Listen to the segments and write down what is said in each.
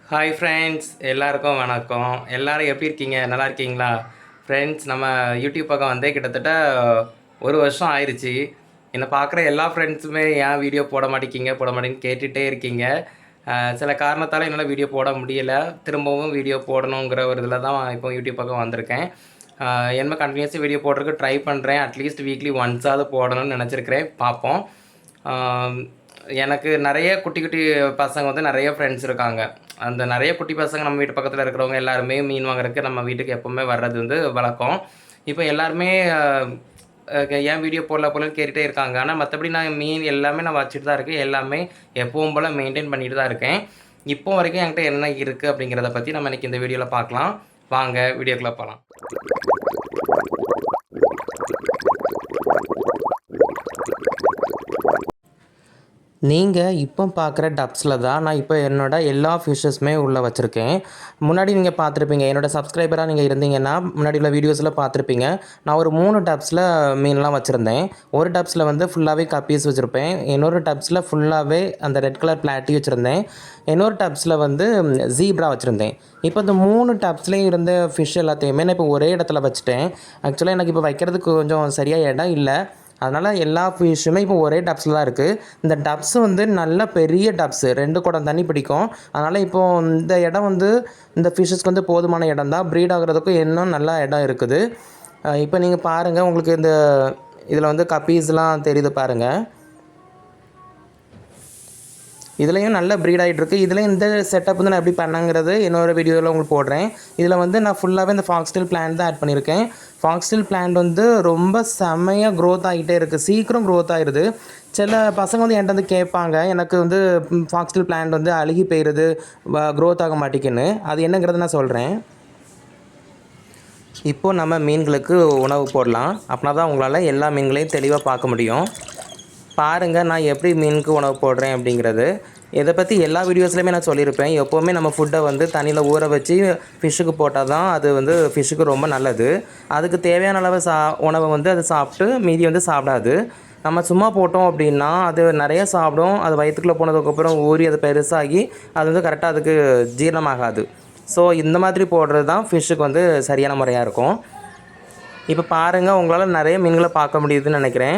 Hi friends, எல்லாருக்கும் வணக்கம். எல்லோரும் எப்படி இருக்கீங்க? நல்லா இருக்கீங்களா? ஃப்ரெண்ட்ஸ், நம்ம யூடியூப் பக்கம் வந்தே கிட்டத்தட்ட ஒரு வருஷம் ஆயிடுச்சு. என்னை பார்க்குற எல்லா ஃப்ரெண்ட்ஸுமே ஏன் வீடியோ போட மாட்டேங்கன்னு கேட்டுகிட்டே இருக்கீங்க. சில காரணத்தால் என்னால் வீடியோ போட முடியலை. திரும்பவும் வீடியோ போடணுங்கிற ஒரு இதில் தான் இப்போ யூடியூப் பக்கம் வந்திருக்கேன். என்ன கண்டினியூஸாக வீடியோ போடுறதுக்கு ட்ரை பண்ணுறேன். அட்லீஸ்ட் வீக்லி ஒன்ஸாவது போடணும்னு நினச்சிருக்கிறேன். பார்ப்போம். எனக்கு நிறைய குட்டி குட்டி பசங்க வந்து நிறைய ஃப்ரெண்ட்ஸ் இருக்காங்க. அந்த நிறைய குட்டி பசங்க நம்ம வீட்டு பக்கத்தில் இருக்கிறவங்க எல்லாருமே மீன் வாங்குறதுக்கு நம்ம வீட்டுக்கு எப்போவுமே வர்றது வந்து வழக்கம். இப்போ எல்லாருமே ஏன் வீடியோ போடலன்னு கேட்டுகிட்டே இருக்காங்க. ஆனால் மற்றபடி நான் மீன் எல்லாமே நான் வச்சுட்டு தான் இருக்கேன். எல்லாமே எப்பவும் போல் மெயின்டைன் பண்ணிட்டு தான் இருக்கேன். இப்போ வரைக்கும் என்கிட்ட என்ன இருக்குது அப்படிங்கிறத பற்றி நம்ம இன்றைக்கி இந்த வீடியோவில் பார்க்கலாம். வாங்க வீடியோக்குள்ளே போகலாம். நீங்கள் இப்போ பார்க்குற டப்ஸில் தான் நான் இப்போ என்னோடய எல்லா ஃபிஷ்ஷஸுமே உள்ளே வச்சுருக்கேன். முன்னாடி நீங்கள் பார்த்துருப்பீங்க, என்னோடய சப்ஸ்கிரைபராக நீங்கள் இருந்தீங்கன்னா முன்னாடி உள்ள வீடியோஸில் பார்த்துருப்பீங்க. நான் ஒரு 3 டப்ஸில் மீன்லாம் வச்சுருந்தேன். ஒரு டப்ஸில் வந்து ஃபுல்லாகவே கப்பீஸ் வச்சுருப்பேன். இன்னொரு டப்ஸில் ஃபுல்லாகவே அந்த ரெட் கலர் பிளாட்டி வச்சுருந்தேன். இன்னொரு டப்ஸில் வந்து ஜீப்ரா வச்சுருந்தேன். இப்போ இந்த 3 டப்ஸ்லேயும் இருந்த ஃபிஷ் எல்லாத்தையுமே நான் இப்போ ஒரே இடத்துல வச்சுட்டேன். ஆக்சுவலாக எனக்கு இப்போ வைக்கிறதுக்கு கொஞ்சம் சரியாக இடம் இல்லை. அதனால் எல்லா ஃபிஷ்ஷுமே இப்போ ஒரே டப்ஸில் தான் இருக்குது. இந்த டப்ஸு வந்து நல்ல பெரிய டப்ஸு, 2 குடம் தண்ணி பிடிக்கும். அதனால் இப்போது இந்த இடம் வந்து இந்த ஃபிஷ்ஷஸ்க்கு வந்து போதுமான இடம் தான். ப்ரீட் ஆகிறதுக்கும் இன்னும் நல்ல இடம் இருக்குது. இப்போ நீங்கள் பாருங்கள், உங்களுக்கு இதில் வந்து கப்பீஸ்லாம் தெரியுது பாருங்கள். இதுலேயும் நல்ல ப்ரீட் ஆகிட்டுருக்கு. இதில் இந்த செட்டப் வந்து நான் எப்படி பண்ணேங்கிறது இன்னொரு வீடியோவில் உங்களுக்கு போடுறேன். இதில் வந்து நான் ஃபுல்லாகவே இந்த ஃபாக்ஸ்டெயில் பிளான்ட் தான் ஆட் பண்ணியிருக்கேன். ஃபாக்ஸ்டெயில் பிளான்ட் வந்து ரொம்ப செம்மையாக க்ரோத் ஆகிட்டே இருக்குது. சீக்கிரம் க்ரோத் ஆகிடுது. சில பசங்க வந்து என்கிட்ட வந்து கேட்பாங்க, எனக்கு வந்து ஃபாக்ஸ்டெயில் பிளான்ட் வந்து அழுகி போயிடுது, க்ரோத் ஆக மாட்டேங்குன்னு. அது என்னங்கிறத நான் சொல்கிறேன். இப்போது நம்ம மீன்களுக்கு உணவு போடலாம். அப்படின்னா தான் உங்களால் எல்லா மீன்களையும் தெளிவாக பார்க்க முடியும். பாருங்கள் நான் எப்படி மீனுக்கு உணவு போடுறேன் அப்படிங்கிறது. இதை பற்றி எல்லா வீடியோஸ்லையுமே நான் சொல்லியிருப்பேன். எப்போவுமே நம்ம ஃபுட்டை வந்து தண்ணியில் ஊற வச்சு ஃபிஷ்ஷுக்கு போட்டால் தான் அது வந்து ஃபிஷ்ஷுக்கு ரொம்ப நல்லது. அதுக்கு தேவையான அளவு உணவை வந்து அது சாப்பிட்டு மீதி வந்து சாப்பிடாது. நம்ம சும்மா போட்டோம் அப்படின்னா அது நிறைய சாப்பிடும். அது வயிற்றுக்குள்ளே போனதுக்கப்புறம் ஊறி அது பெருசாகி அது வந்து கரெக்டாக அதுக்கு ஜீரணமாகாது. ஸோ இந்த மாதிரி போடுறது தான் ஃபிஷ்ஷுக்கு வந்து சரியான முறையாக இருக்கும். இப்போ பாருங்கள், உங்களால் நிறைய மீன்களை பார்க்க முடியுதுன்னு நினைக்கிறேன்.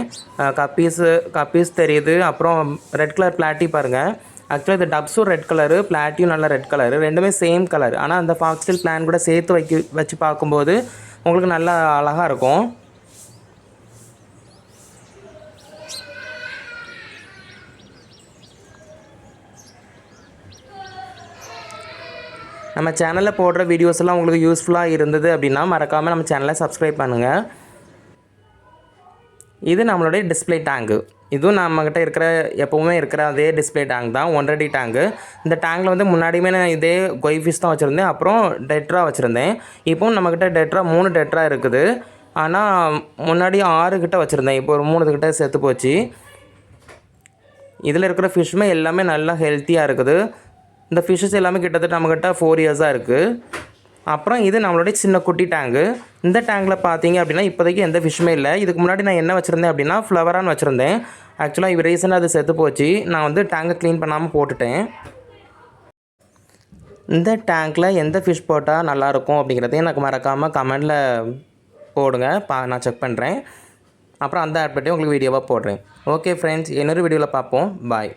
கப்பீஸ் தெரியுது. அப்புறம் ரெட் கலர் பிளாட்டி பாருங்கள். ஆக்சுவலாக இது டப்ஸும் ரெட் கலரு, பிளாட்டியும் நல்ல ரெட் கலரு, ரெண்டுமே சேம் கலர். ஆனால் அந்த ஃபாக்ஸ்டெயில் பிளான் கூட சேர்த்து வச்சு பார்க்கும்போது உங்களுக்கு நல்லா அழகாக இருக்கும். நம்ம சேனலில் போடுற வீடியோஸ் எல்லாம் உங்களுக்கு யூஸ்ஃபுல்லாக இருந்தது அப்படின்னா மறக்காமல் நம்ம சேனலை சப்ஸ்கிரைப் பண்ணுங்கள். இது நம்மளுடைய டிஸ்பிளே டேங்கு. இதுவும் நம்மக்கிட்ட எப்போவுமே இருக்கிற அதே டிஸ்பிளே டேங்க் தான், 1 அடி டேங்கு. இந்த டேங்கில் வந்து முன்னாடியுமே நான் இதே கொய் ஃபிஷ் தான் வச்சுருந்தேன். அப்புறம் டெட்ரா வச்சுருந்தேன். இப்போவும் நம்மக்கிட்ட 3 டெட்ரா இருக்குது. ஆனால் முன்னாடி 6 கிட்ட வச்சுருந்தேன். இப்போ ஒரு 3 கிட்ட செத்து போச்சு. இதில் இருக்கிற ஃபிஷ்ஷுமே எல்லாமே நல்லா ஹெல்த்தியாக இருக்குது. இந்த ஃபிஷ்ஷஸ் எல்லாமே கிட்டத்தட்ட நம்மக்கிட்ட 4 இயர்ஸாக இருக்குது. அப்புறம் இது நம்மளுடைய சின்ன குட்டி டேங்கு. இந்த டேங்கில் பார்த்தீங்க அப்படின்னா இப்போதைக்கு எந்த ஃபிஷ்ஷுமே இல்லை. இதுக்கு முன்னாடி நான் என்ன வச்சுருந்தேன் அப்படின்னா ஃப்ளவரான்னு வச்சுருந்தேன். ஆக்சுவலாக இப்போ ரீசெண்டாக அது செத்து போச்சு. நான் வந்து டேங்கை க்ளீன் பண்ணாமல் போட்டுட்டேன். இந்த டேங்க்கில் எந்த ஃபிஷ் போட்டால் நல்லாயிருக்கும் அப்படிங்கிறதையும் எனக்கு மறக்காமல் கமெண்டில் போடுங்க. நான் செக் பண்ணுறேன். அப்புறம் அந்த ஆட் பற்றி உங்களுக்கு வீடியோவாக போடுறேன். ஓகே ஃப்ரெண்ட்ஸ், இன்னொரு வீடியோவில் பார்ப்போம். பாய்.